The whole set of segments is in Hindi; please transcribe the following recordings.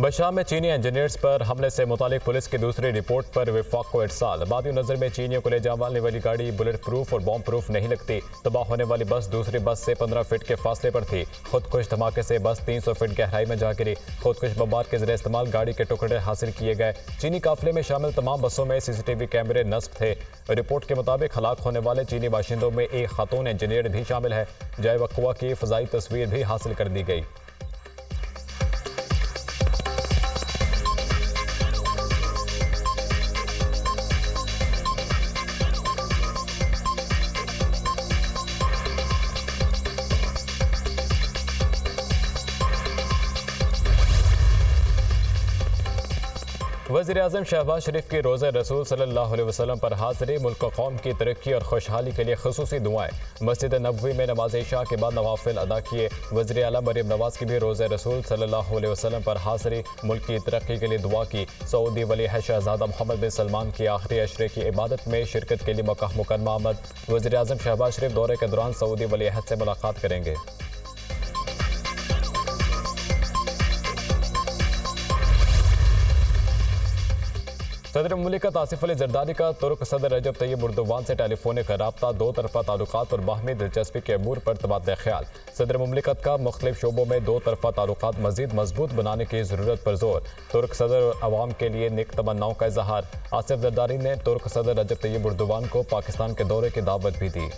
बशाम में चीनी इंजीनियर्स पर हमले से मुतालिक पुलिस की दूसरी रिपोर्ट पर विफाक को इरसाल। बादी नजर में चीनियों को ले जाने वाली गाड़ी बुलेट प्रूफ और बॉम्ब प्रूफ नहीं लगती। तबाह होने वाली बस दूसरी बस से 15 फीट के फासले पर थी। खुदकुश धमाके से बस 300 फीट गहराई में जा गिरी। खुदकुश बम्बार के जरिए इस्तेमाल गाड़ी के टुकड़े हासिल किए गए। चीनी काफिले में शामिल तमाम बसों में CCTV कैमरे नस्ब थे। रिपोर्ट के मुताबिक हलाक होने वाले चीनी बाशिंदों में एक खातून इंजीनियर भी शामिल है। जाए वक़्वा की फ़ज़ाई तस्वीर भी हासिल कर दी गई। वज़ीर-ए-आज़म शहबाज शरीफ की रोज़े रसूल सल्लल्लाहु अलैहि वसल्लम पर हाज़िरी। मुल्क व कौम की तरक्की और खुशहाली के लिए ख़ुसूसी दुआएं। मस्जिद नबवी में नमाज इशा के बाद नवाफिल अदा किए। वज़ीर आला मरीम नवाज की भी रोज़े रसूल सल्लल्लाहु अलैहि वसल्लम पर हाज़िरी। मुल्क की तरक्की के लिए दुआ की। सऊदी वली शहज़ादा मोहम्मद बिन सलमान की आखिरी अशरे की इबादत में शिरकत के लिए मक्का मुकरमा आमद। वज़ीर-ए-आज़म शहबाज शरीफ दौरे के दौरान सऊदी वली अहद से मुलाकात करेंगे। सदर मुमलिकत आसिफ अली जरदारी का तुर्क सदर रजब तैयब उर्दवान से टेलीफोनिक रब्ता दो तरफा ताल्लुकात और बाहमी दिलचस्पी के अमूर पर तबादला ख्याल। सदर मुमलिकत का मुख्तलिफ शोबों में दो तरफा ताल्लुकात मजीद मजबूत बनाने की ज़रूरत पर जोर। तुर्क सदर अवाम के लिए नेक तमन्नाओं का इजहार। आसिफ जरदारी ने तुर्क सदर रजब तैयब उर्दवान को पाकिस्तान के दौरे की दावत भी दी।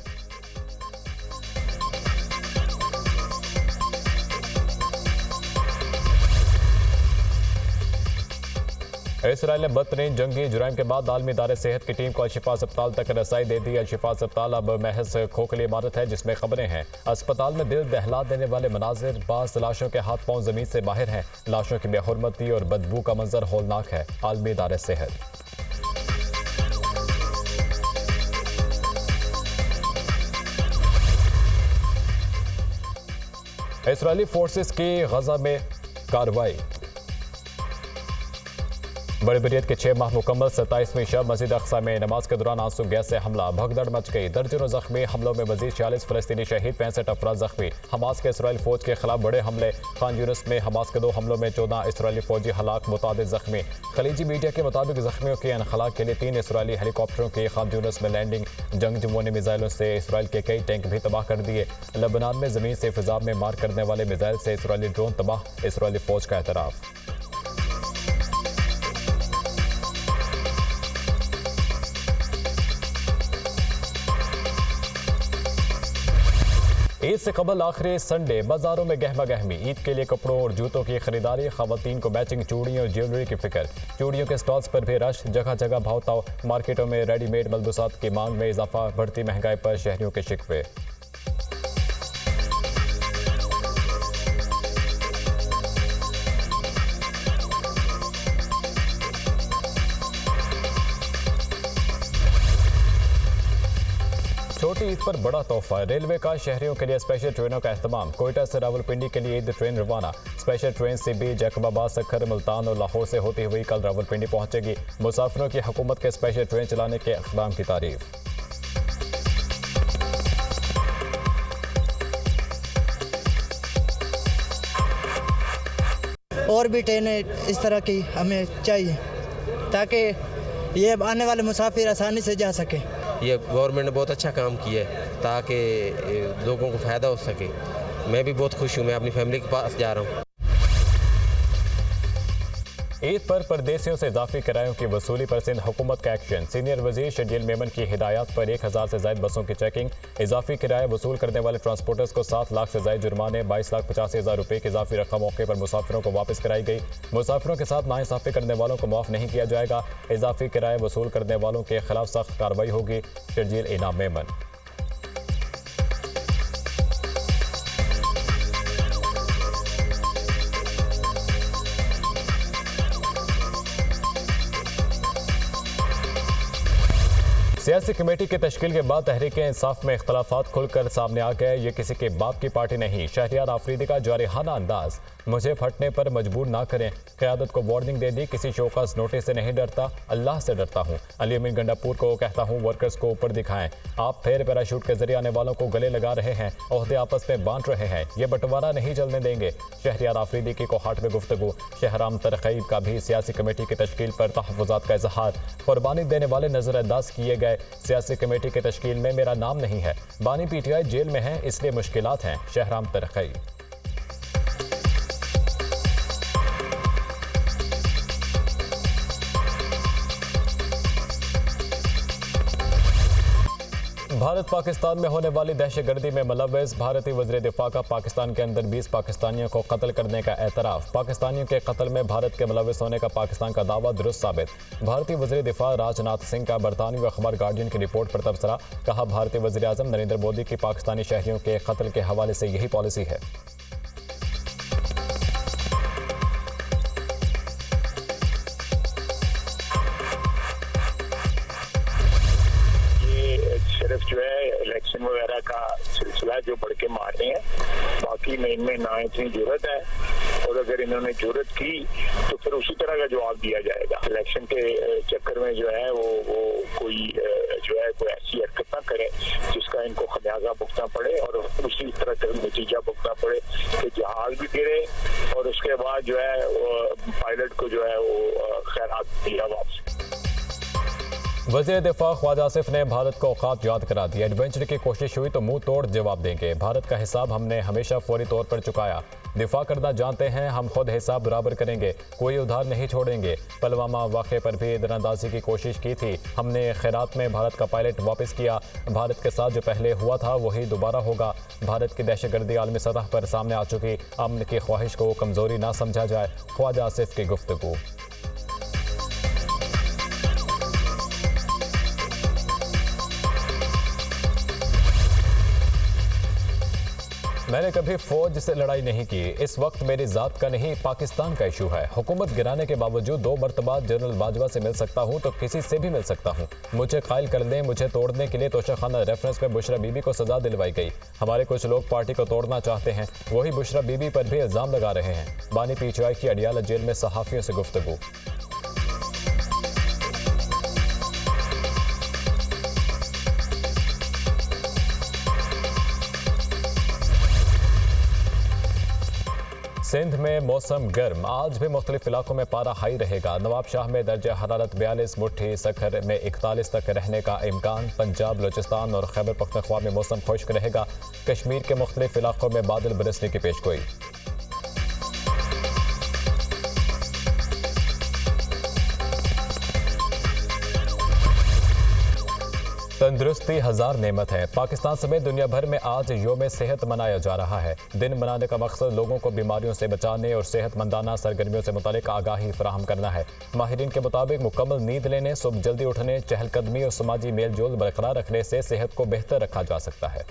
इसराइल ने बदतरीन जंगी जुराइम के बाद आलमी इदारे सेहत की टीम को अल-शिफा अस्पताल तक रसाई दे दी। अल-शिफा अस्पताल अब महज खोखली इमारत है जिसमें खबरें हैं। अस्पताल में दिल दहला देने वाले मनाजिर। बास लाशों के हाथ पांव जमीन से बाहर हैं। लाशों की बेहुरमती और बदबू का मंजर हौलनाक है। आलमी इदारे सेहत इसराइली फोर्सेस की गजा में कार्रवाई। बड़ी बरीत के 6 माह मुकम्मल 27वीं शब मस्जिद अक्सा में नमाज के दौरान आंसू गैस से हमला। भगदड़ मच गई। दर्जनों जख्मी। हमलों में मजीद 46 फलस्तीनी शहीद, 65 अफराद जख्मी। हमास के इसराइल फौज के खिलाफ बड़े हमले। खान यूनिस में हमास के 2 हमलों में 14 इसराइली फौजी हलाक, मुतादिद जख्मी। खलीजी मीडिया के मुताबिक जख्मियों के अनखला के लिए 3 इसराइली हेलीकॉप्टरों की खान यूनिस में लैंडिंग। जंगजुओं ने मिसाइलों से इसराइल के कई टैंक भी तबाह कर दिए। लबनान में जमीन से फिजा में मार करने वाले मिसाइल से इसराइली ड्रोन तबाह। इसराइली फौज का एतराफ़। ईद से कबल आखिरी संडे बाजारों में गहमा गहमी। ईद के लिए कपड़ों और जूतों की खरीदारी। खवातीन को मैचिंग चूड़ियों और ज्वेलरी की फिक्र। चूड़ियों के स्टॉल्स पर भी रश। जगह जगह भाव ताव। मार्केटों में रेडीमेड मलबूसात की मांग में इजाफा। बढ़ती महंगाई पर शहरियों के शिकवे। छोटी ईद पर बड़ा तोहफा। रेलवे का शहरियों के लिए स्पेशल ट्रेनों का एहतमाम। कोयटा से रावलपिंडी के लिए ईद ट्रेन रवाना। Special train CB, Jacobabad, Sukkur, Multan और लाहौर से होती हुई कल रावलपिंडी पहुंचेगी। मुसाफिरों की हुकूमत के स्पेशल ट्रेन चलाने के इक़दाम की तारीफ। और भी ट्रेनें इस तरह की हमें चाहिए ताकि ये आने वाले मुसाफिर आसानी से जा सके। ये गवर्नमेंट ने बहुत अच्छा काम किया है ताकि लोगों को फ़ायदा हो सके। मैं भी बहुत खुश हूँ। मैं अपनी फैमिली के पास जा रहा हूँ। ईद पर परदेसियों से इजाफी किरायों की वसूली पर सिंध हुकूमत का एक्शन। सीनियर वजीर शजील मेमन की हिदायत पर 1000 से ज्यादा बसों की चेकिंग। इजाफी किराया वसूल करने वाले ट्रांसपोर्टर्स को 7 लाख से ज्यादा जुर्माने। 22,85,000 रुपये की इजाफी रकम मौके पर मुसाफिरों को वापस कराई गई। मुसाफिरों के साथ नाइंसाफी करने वालों को माफ नहीं किया जाएगा। इजाफी किराया वसूल करने वालों के खिलाफ सख्त कार्रवाई होगी। शजील इनाम मेमन। सियासी कमेटी की तश्कील के बाद तहरीक इंसाफ में इख्तलाफात खुलकर सामने आ गए। ये किसी के बाप की पार्टी नहीं। शहरियार आफरीदी का जारिहाना अंदाज, मुझे फटने पर मजबूर ना करें। क़यादत को वार्निंग दे दी, किसी शोकस नोटिस से नहीं डरता, अल्लाह से डरता हूँ। अली अमीन गंडापुर को कहता हूँ, वर्कर्स को ऊपर दिखाएं। आप फिर पैराशूट के जरिए आने वालों को गले लगा रहे हैं, ओहदे आपस में बांट रहे हैं। ये बंटवारा नहीं चलने देंगे। शहरियार आफरीदी की कोहाट में गुफ्तगू। शहराम तरक़ीब का भी सियासी कमेटी की तश्कील पर तहफ़्फ़ुज़ात का इज़हार। कुर्बानी देने वाले नज़रअंदाज किए गए। सियासी कमेटी की तश्कील में मेरा नाम नहीं है। बानी PTI जेल में है, इसलिए मुश्किलात हैं। शहराम तरक़ीब। भारत पाकिस्तान में होने वाली दहशतगर्दी में मुलव्वस भारतीय वज़ीर दिफा का पाकिस्तान के अंदर 20 पाकिस्तानियों को कत्ल करने का एतराफ़। पाकिस्तानियों के कत्ल में भारत के मुलव्वस होने का पाकिस्तान का दावा दुरुस्त साबित। भारतीय वज़ीर दिफा राजनाथ सिंह का बरतानवी अखबार गार्डियन की रिपोर्ट पर तबसरा। कहा, भारतीय वज़ीर आज़म नरेंद्र मोदी की पाकिस्तानी शहरियों के कत्ल के हवाले से यही पॉलिसी है। सिर्फ जो है इलेक्शन वगैरह का सिलसिला जो बढ़ के मार रहे हैं, बाकी में इनमें ना इतनी जरूरत है। और अगर इन्होंने जरूरत की तो फिर उसी तरह का जवाब दिया जाएगा। इलेक्शन के चक्कर में जो है वो कोई जो है कोई ऐसी हरकत ना करे जिसका इनको खमियाजा भुगतना पड़े और उसी तरह का नतीजा भुगतना पड़े कि जहाज भी गिरे और उसके बाद जो है पायलट को जो है वो खैरात दिया वापस। वज़ीर दिफा ख्वाजा आसिफ ने भारत को औकात याद करा दी। एडवेंचर की कोशिश हुई तो मुंह तोड़ जवाब देंगे। भारत का हिसाब हमने हमेशा फौरी तौर पर चुकाया। दिफा करना जानते हैं, हम खुद हिसाब बराबर करेंगे, कोई उधार नहीं छोड़ेंगे। पुलवामा वाक़े पर भी दरअंदाजी की कोशिश की थी, हमने खैरात में भारत का पायलट वापस किया। भारत के साथ जो पहले हुआ था वही दोबारा होगा। भारत की दहशतगर्दी आलमी सतह पर सामने आ चुकी। अमन की ख्वाहिश को कमज़ोरी ना समझा जाए। ख्वाजा आसिफ की गुफ्तगू। मैंने कभी फौज से लड़ाई नहीं की। इस वक्त मेरी ज़ात का नहीं, पाकिस्तान का इशू है। हुकूमत गिराने के बावजूद 2 मरतबा जनरल बाजवा से मिल सकता हूँ तो किसी से भी मिल सकता हूँ। मुझे कायल कर दें, मुझे तोड़ने के लिए तोशाखाना रेफरेंस में बुशरा बीबी को सजा दिलवाई गई। हमारे कुछ लोग पार्टी को तोड़ना चाहते हैं, वही बुशरा बीबी पर भी इल्ज़ाम लगा रहे हैं। बानी PTI की अडियाला जेल में सहाफ़ियों से गुफ्तगू। सिंध में मौसम गर्म, आज भी मुख्तलिफ इलाकों में पारा हाई रहेगा। नवाब शाह में दर्जा हरारत 42, मुट्ठी सखर में 41 तक रहने का इम्कान। पंजाब, बलूचिस्तान और खैबर पख्तूनख्वा में मौसम खुश्क रहेगा। कश्मीर के मुख्तलिफ इलाकों में बादल बरसने की पेशगोई। तंदुरुस्ती हज़ार नेमत है। पाकिस्तान समेत दुनिया भर में आज यौम सेहत मनाया जा रहा है। दिन मनाने का मकसद लोगों को बीमारियों से बचाने और सेहतमंदाना सरगर्मियों से मुतालिक आगाही फराहम करना है। माहिरीन के मुताबिक मुकम्मल नींद लेने, सुबह जल्दी उठने, चहलकदमी और समाजी मेल जोल बरकरार रखने से सेहत को बेहतर रखा जा सकता है।